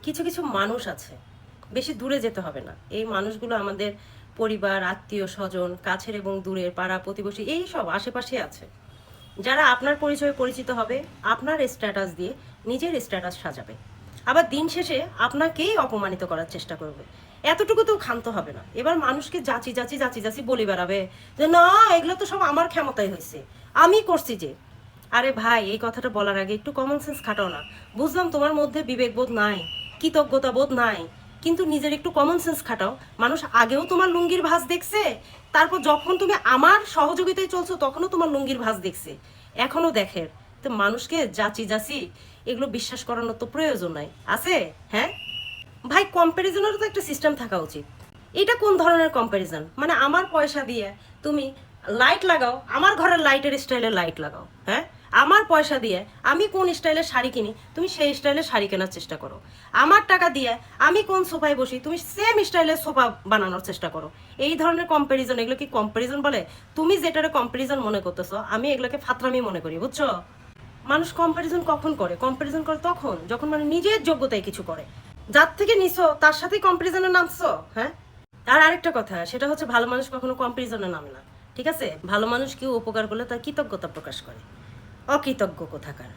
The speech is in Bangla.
কিছু কিছু মানুষ আছে, বেশি দূরে যেতে হবে না, এই মানুষগুলো আমাদের পরিবার, আত্মীয় স্বজন, কাছের এবং দূরের, পাড়া প্রতিবেশী, এই সব আশেপাশে আছে, যারা আপনার পরিচয়ে পরিচিত হবে, আপনার স্ট্যাটাস দিয়ে নিজের স্ট্যাটাস সাজাবে, আবার দিন শেষে আপনাকেই অপমানিত করার চেষ্টা করবে। এতটুকু তো ক্ষান্ত হবে না, এবার মানুষকে যাচি যাচি যাচি যাচি বলে বেড়াবে যে না, এগুলো তো সব আমার ক্ষমতায় হয়েছে, আমি করছি যে। আরে ভাই, এই কথাটা বলার আগে একটু কমন সেন্স খাটাও না। বুঝলাম তোমার মধ্যে বিবেকবোধ নাই, কৃতজ্ঞতা বোধ নাই, কিন্তু নিজের একটু কমন সেন্স খাটাও। মানুষ আগেও তোমার লুঙ্গির ভাঁজ দেখছে, তারপর যখন তুমি আমার সহযোগিতায় চলছো তখনও তোমার লুঙ্গির ভাঁজ দেখছে, এখনো দেখে। তো মানুষকে যাচি যাচি এগুলো বিশ্বাস করানোর তো প্রয়োজন নাই আছে। হ্যাঁ ভাই, কম্প্যারিজনেরও তো একটা সিস্টেম থাকা উচিত। এটা কোন ধরনের কম্প্যারিজন? মানে আমার পয়সা দিয়ে তুমি লাইট লাগাও, আমার ঘরের লাইটের স্টাইলের লাইট লাগাও। হ্যাঁ, আমার পয়সা দিয়ে আমি কোন স্টাইলের শাড়ি কিনি, তুমি সেই স্টাইলের শাড়ি কেনার চেষ্টা করো। আমার টাকা দিয়ে আমি কোন সোফায় বসি, তুমি সেম স্টাইলের সোফা বানানোর চেষ্টা করো। এই ধরনের কম্প্যারিজন, এগুলো কি কম্প্যারিজন বলে? তুমি যেটারে কম্প্যারিজন মনে করতেছো, আমি এগুলোকে ফাতরামি মনে করি, বুঝছো? মানুষ কম্প্যারিজন কখন করে? কম্প্যারিজন করে তখন যখন মানে নিজের যোগ্যতায় কিছু করে, যার থেকে নিছো তার সাথেই কম্প্যারিজনে নামছো। হ্যাঁ, আর আরেকটা কথা, সেটা হচ্ছে ভালো মানুষ কখনো কম্প্যারিজনে নামে না। ঠিক আছে, ভালো মানুষ কেউ উপকার করলে তার কৃতজ্ঞতা প্রকাশ করে, অকৃতজ্ঞ কোথাকার।